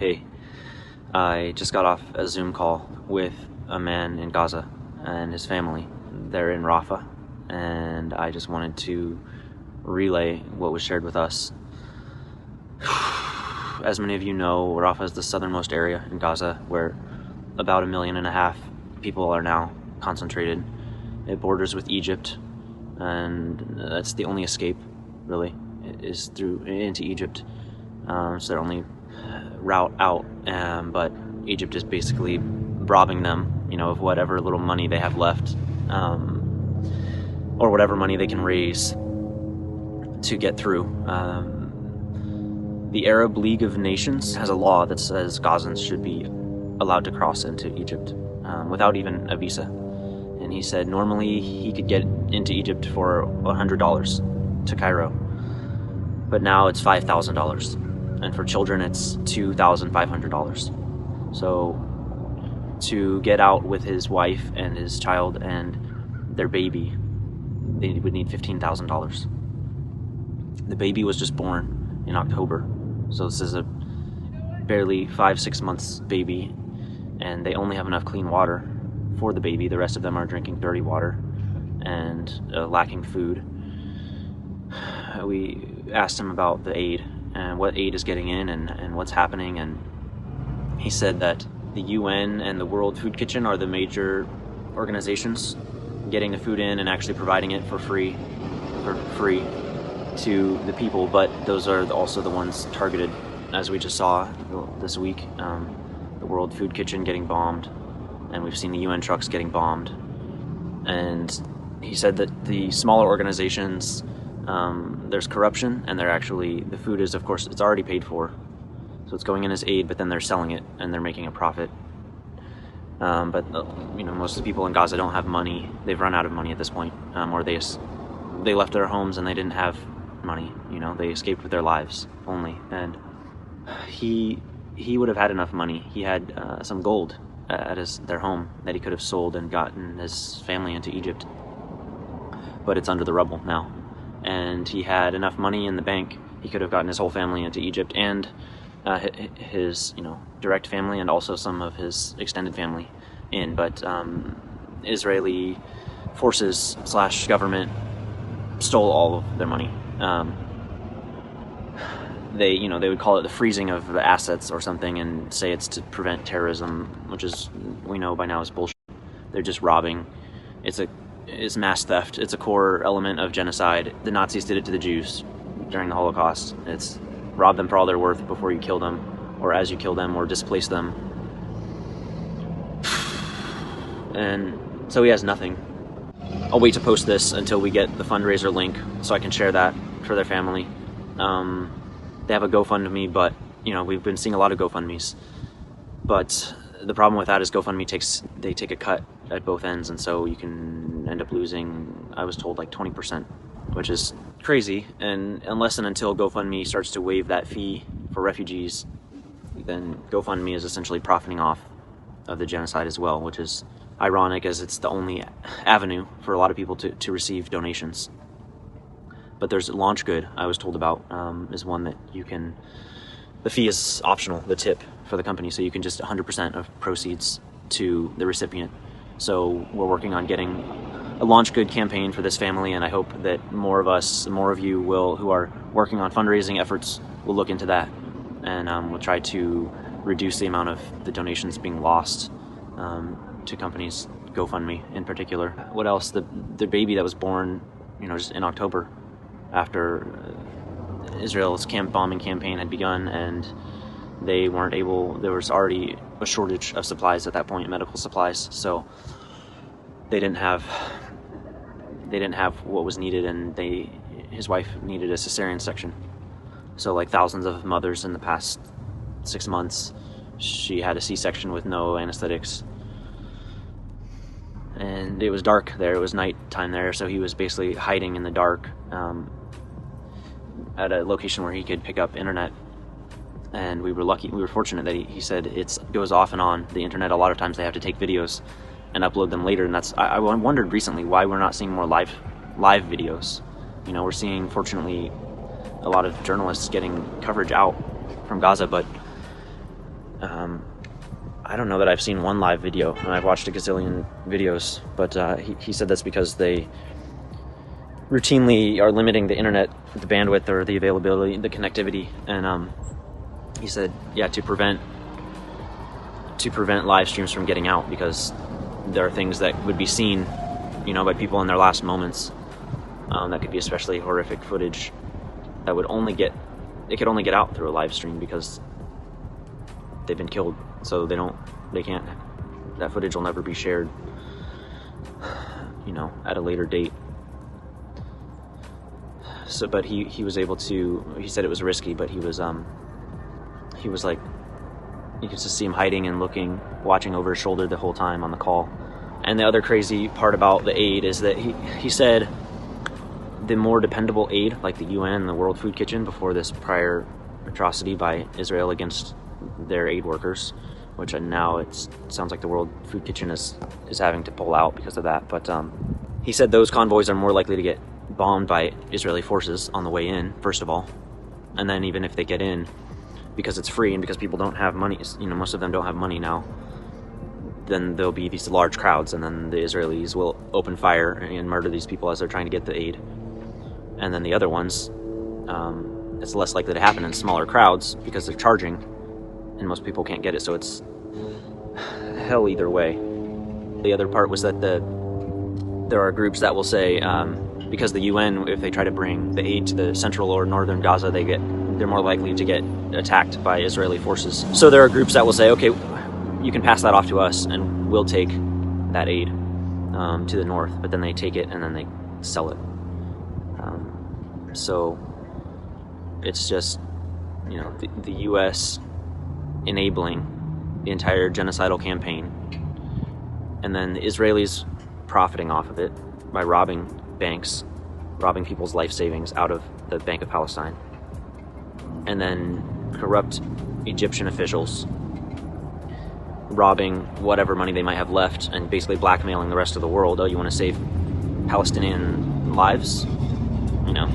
Hey, I just got off a Zoom call with a man in Gaza and his family. They're in Rafah, and I just wanted to relay what was shared with us. As many of you know, Rafah is the southernmost area in Gaza where about 1.5 million people are now concentrated. It borders with Egypt, and that's the only escape, really, is through into Egypt. It's their only route out, but Egypt is basically robbing them, of whatever little money they have left, or whatever money they can raise to get through. The Arab League of Nations has a law that says Gazans should be allowed to cross into Egypt without even a visa. And he said normally he could get into Egypt for $100 to Cairo, but now it's $5,000. And for children it's $2,500. So to get out with his wife and his child and their baby, they would need $15,000. The baby was just born in October, so this is a barely 5-6 months baby, and they only have enough clean water for the baby. The rest of them are drinking dirty water and lacking food. We asked him about the aid and what aid is getting in and what's happening, and he said that the UN and the World Food Kitchen are the major organizations getting the food in and actually providing it for free to the people, but those are also the ones targeted, as we just saw this week. The World Food Kitchen getting bombed, and we've seen the UN trucks getting bombed. And he said that the smaller organizations, there's corruption, and the food is, of course, it's already paid for, so it's going in as aid, but then they're selling it and they're making a profit. But most of the people in Gaza don't have money. They've run out of money at this point, or they left their homes and they didn't have money. They escaped with their lives only. And he would have had enough money. He had some gold at their home that he could have sold and gotten his family into Egypt, but it's under the rubble now. And he had enough money in the bank. He could have gotten his whole family into Egypt, and his direct family, and also some of his extended family in. But Israeli forces / government stole all of their money. They would call it the freezing of the assets or something, and say it's to prevent terrorism, which we know by now is bullshit. They're just robbing. It's mass theft. It's a core element of genocide. The Nazis did it to the Jews during the Holocaust. It's rob them for all they're worth before you kill them, or as you kill them, or displace them. And so he has nothing. I'll wait to post this until we get the fundraiser link so I can share that for their family. They have a Gofundme, but we've been seeing a lot of GoFundMes. But the problem with that is GoFundMe take a cut at both ends, and so you can end up losing, I was told, like 20%, which is crazy. And unless and until GoFundMe starts to waive that fee for refugees, then GoFundMe is essentially profiting off of the genocide as well, which is ironic, as it's the only avenue for a lot of people to receive donations. But there's Launch Good, I was told about, is one that the fee is optional, the tip for the company, so you can just 100% of proceeds to the recipient. So we're working on getting a Launch Good campaign for this family, and I hope that more of you who are working on fundraising efforts will look into that, and we'll try to reduce the amount of the donations being lost to companies, GoFundMe in particular. What else? The baby that was born, just in October, after Israel's bombing campaign had begun, and they weren't able. There was already a shortage of supplies at that point, medical supplies, so they didn't have what was needed, and his wife needed a cesarean section. So like thousands of mothers in the past 6 months, she had a C-section with no anesthetics. And it was dark there, it was nighttime there, so he was basically hiding in the dark at a location where he could pick up internet. And we were fortunate that he said it goes off and on, the internet. A lot of times they have to take videos and upload them later, and I wondered recently why we're not seeing more live videos. We're seeing, fortunately, a lot of journalists getting coverage out from Gaza, but I don't know that I've seen one live video, and I've watched a gazillion videos, but he said that's because they routinely are limiting the internet, the bandwidth or the availability, the connectivity, and he said, yeah, to prevent live streams from getting out, because there are things that would be seen, you know, by people in their last moments. That could be especially horrific footage that would it could only get out through a live stream because they've been killed. So they can't, that footage will never be shared, you know, at a later date. So, but he was able to, he said it was risky, but he was like, you could just see him hiding and looking, watching over his shoulder the whole time on the call. And the other crazy part about the aid is that he said the more dependable aid, like the UN and the World Food Kitchen, before this prior atrocity by Israel against their aid workers, which now it sounds like the World Food Kitchen is having to pull out because of that. But he said those convoys are more likely to get bombed by Israeli forces on the way in, first of all. And then even if they get in, because it's free and because people don't have money, you know, most of them don't have money now, then there'll be these large crowds, and then the Israelis will open fire and murder these people as they're trying to get the aid. And then the other ones, it's less likely to happen in smaller crowds because they're charging and most people can't get it, so it's hell either way. The other part was that there are groups that will say, because the UN, if they try to bring the aid to the central or northern Gaza, they're more likely to get attacked by Israeli forces. So there are groups that will say, okay, you can pass that off to us and we'll take that aid to the north, but then they take it and then they sell it. So it's just, you know, the US enabling the entire genocidal campaign, and then the Israelis profiting off of it by robbing banks, robbing people's life savings out of the Bank of Palestine, and then corrupt Egyptian officials robbing whatever money they might have left and basically blackmailing the rest of the world. Oh, you want to save Palestinian lives? You know,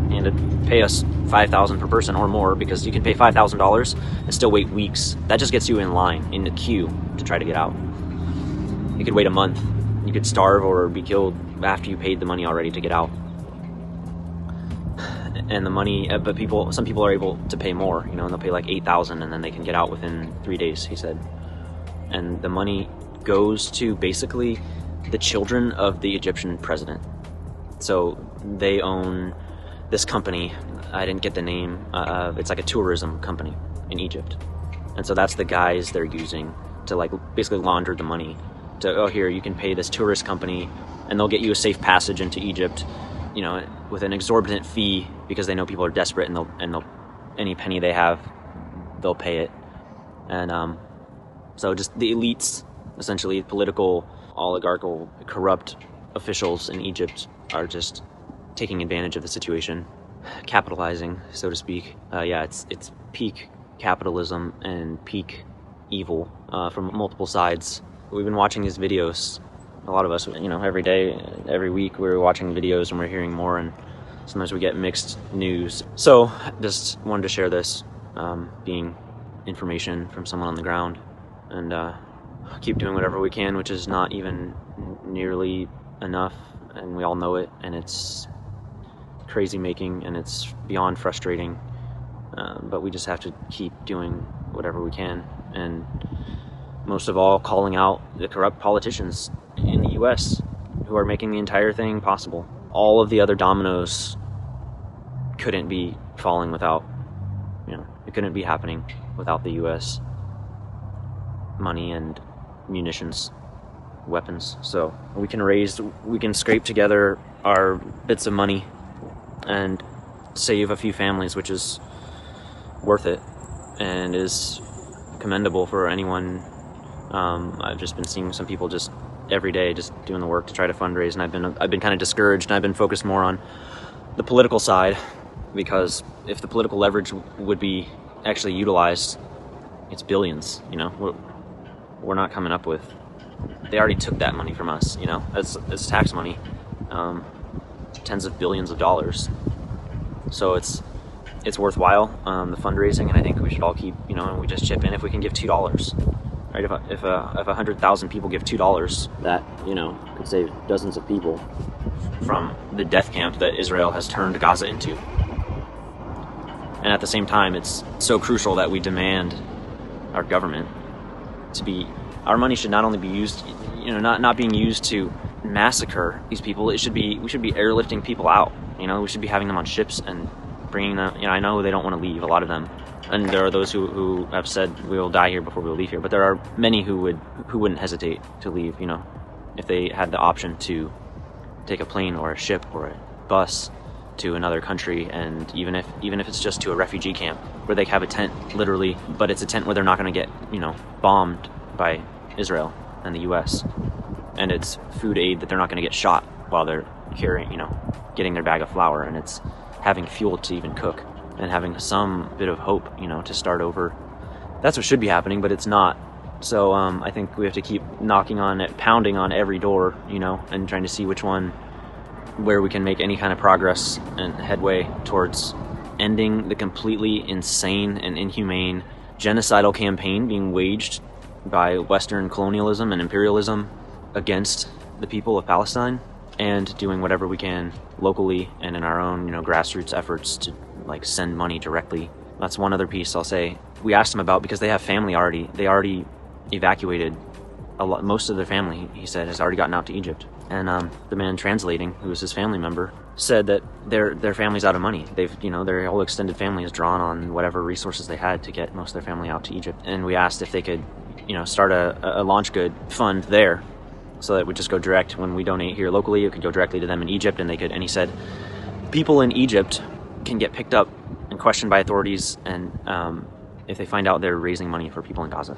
and to pay us $5,000 per person or more, because you can pay $5,000 and still wait weeks. That just gets you in line, in the queue to try to get out. You could wait a month. You could starve or be killed after you paid the money already to get out. And the money, but some people are able to pay more, you know, and they'll pay like $8,000 and then they can get out within 3 days, he said. And the money goes to basically the children of the Egyptian president. So they own this company, I didn't get the name, it's like a tourism company in Egypt. And so that's the guys they're using to like basically launder the money. To, oh, here, you can pay this tourist company and they'll get you a safe passage into Egypt, you know, with an exorbitant fee, because they know people are desperate and they'll any penny they have, they'll pay it. And so just the elites, essentially political, oligarchical, corrupt officials in Egypt are just taking advantage of the situation, capitalizing, so to speak. Yeah, it's peak capitalism and peak evil from multiple sides. We've been watching these videos, a lot of us, you know, every day, every week we're watching videos and we're hearing more, and sometimes we get mixed news. So just wanted to share this, being information from someone on the ground, and keep doing whatever we can, which is not even nearly enough, and we all know it, and it's crazy making, and it's beyond frustrating, but we just have to keep doing whatever we can, and most of all calling out the corrupt politicians in the US who are making the entire thing possible. All of the other dominoes couldn't be falling without, you know, it couldn't be happening without the US money and munitions, weapons. So we can scrape together our bits of money and save a few families, which is worth it and is commendable for anyone. I've just been seeing some people just every day just doing the work to try to fundraise, and I've been kind of discouraged, and I've been focused more on the political side, because if the political leverage would be actually utilized, it's billions, you know, we're not coming up with. They already took that money from us, you know, it's tax money, tens of billions of dollars. So it's it's worthwhile, the fundraising, and I think we should all keep, and we just chip in if we can give $2. Right? If 100,000 people give $2, that, could save dozens of people from the death camp that Israel has turned Gaza into. And at the same time, it's so crucial that we demand our government to be, our money should not only be used, not being used to massacre these people. We should be airlifting people out. We should be having them on ships and bringing them. I know they don't want to leave, a lot of them, and there are those who have said we will die here before we will leave here. But there are many who wouldn't hesitate to leave. If they had the option to take a plane or a ship or a bus to another country, and even if it's just to a refugee camp where they have a tent, literally, but it's a tent where they're not going to get bombed by Israel and the U.S. and it's food aid that they're not going to get shot while they're carrying, getting their bag of flour, and it's having fuel to even cook and having some bit of hope, to start over. That's what should be happening, but it's not. So I think we have to keep pounding on every door, and trying to see where we can make any kind of progress and headway towards ending the completely insane and inhumane genocidal campaign being waged by Western colonialism and imperialism against the people of Palestine, and doing whatever we can locally and in our own, grassroots efforts to send money directly. That's one other piece I'll say. We asked them about, because they have family already. They already evacuated most of their family, he said, has already gotten out to Egypt. And the man translating, who was his family member, said that their family's out of money. They've, their whole extended family is drawn on whatever resources they had to get most of their family out to Egypt. And we asked if they could, start a launch good fund there, so that it would just go direct. When we donate here locally, it could go directly to them in Egypt, and he said people in Egypt can get picked up and questioned by authorities, and if they find out they're raising money for people in Gaza,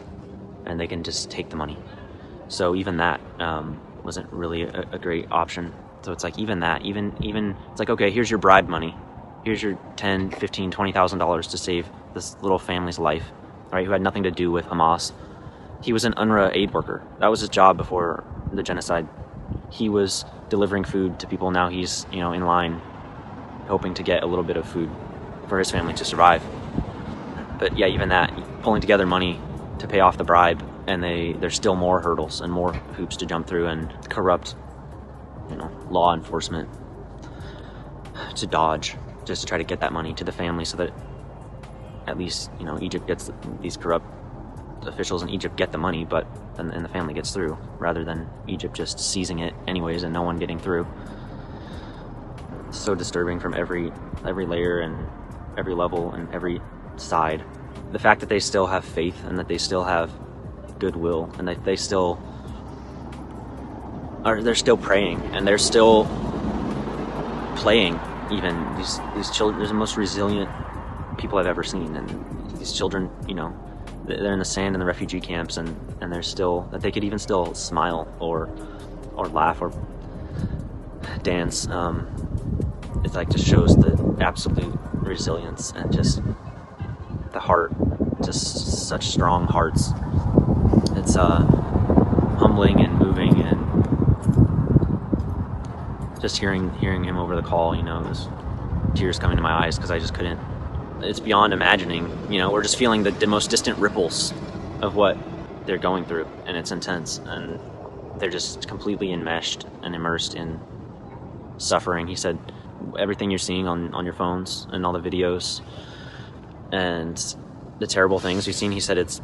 and they can just take the money. So even that wasn't really a great option. So it's even it's okay, here's your bribe money, here's your $10,000, $15,000, $20,000 to save this little family's life, right, who had nothing to do with Hamas. He was an UNRWA aid worker. That was his job before the genocide. He was delivering food to people. Now he's in line hoping to get a little bit of food for his family to survive. But yeah, even that, pulling together money to pay off the bribe, and there's still more hurdles and more hoops to jump through, and corrupt law enforcement to dodge, just to try to get that money to the family, so that at least Egypt gets, these corrupt officials in Egypt get the money, but and the family gets through, rather than Egypt just seizing it anyways and no one getting through. It's so disturbing from every layer and every level and every side. The fact that they still have faith, and that they still have goodwill, and that they're still praying, and they're still playing. Even these children, they're the most resilient people I've ever seen, and these children, they're in the sand in the refugee camps, and they're still, that they could even still smile or laugh or dance. It just shows the absolute resilience and just the heart, just such strong hearts. It's humbling and moving, and just hearing him over the call, there's tears coming to my eyes, because I just couldn't. It's beyond imagining. We're just feeling the most distant ripples of what they're going through, and it's intense, and they're just completely enmeshed and immersed in suffering. He said everything you're seeing on your phones and all the videos and the terrible things you've seen, he said it's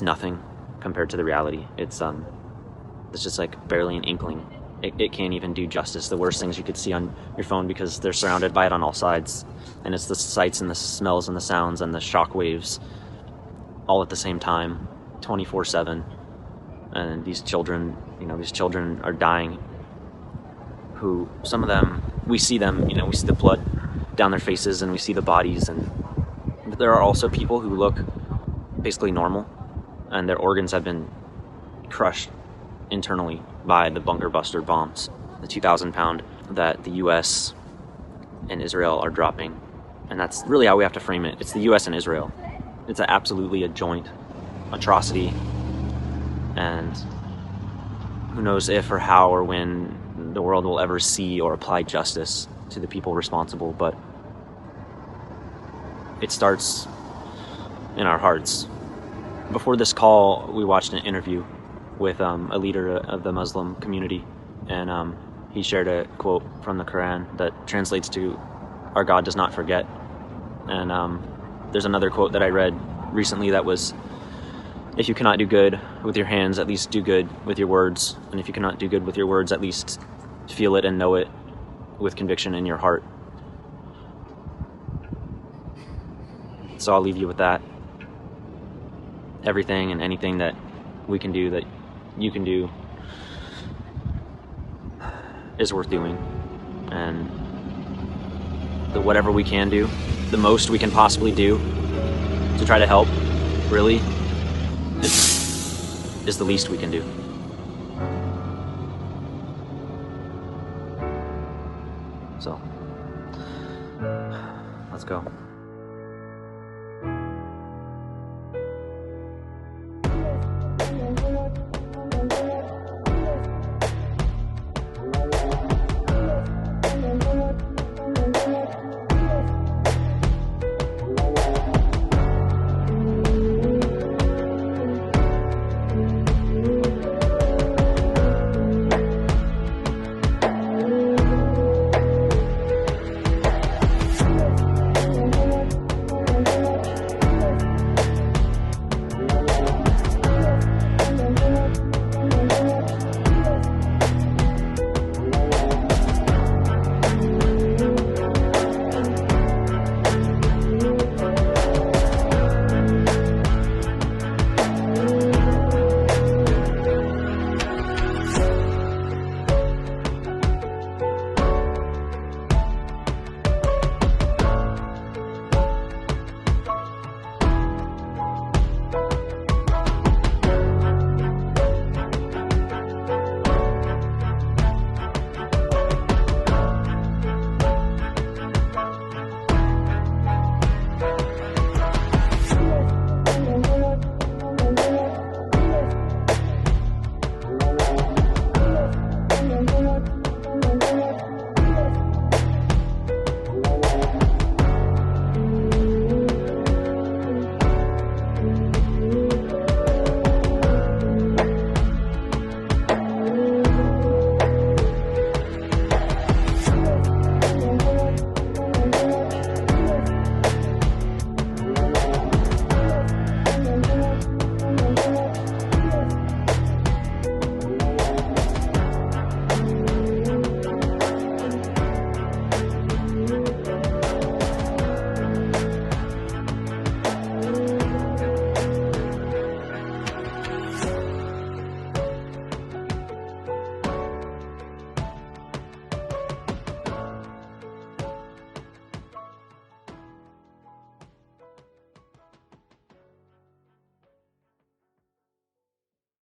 nothing compared to the reality. It's just barely an inkling. It can't even do justice. The worst things you could see on your phone, because they're surrounded by it on all sides, and it's the sights and the smells and the sounds and the shock waves all at the same time, 24/7. And these children are dying, who, some of them, we see them, we see the blood down their faces, and we see the bodies, but there are also people who look basically normal, and their organs have been crushed internally by the bunker buster bombs, the 2,000-pound that the U.S. and Israel are dropping. And that's really how we have to frame it. It's the U.S. and Israel. It's absolutely a joint atrocity, and who knows if or how or when the world will ever see or apply justice to the people responsible. But it starts in our hearts. Before this call, we watched an interview with a leader of the Muslim community, and he shared a quote from the Quran that translates to, "Our God does not forget." And there's another quote that I read recently that was, "If you cannot do good with your hands, at least do good with your words. And if you cannot do good with your words, at least feel it and know it with conviction in your heart." So I'll leave you with that. Everything and anything that we can do, that you can do, is worth doing. And whatever we can do, the most we can possibly do to try to help, really, is the least we can do. So, let's go.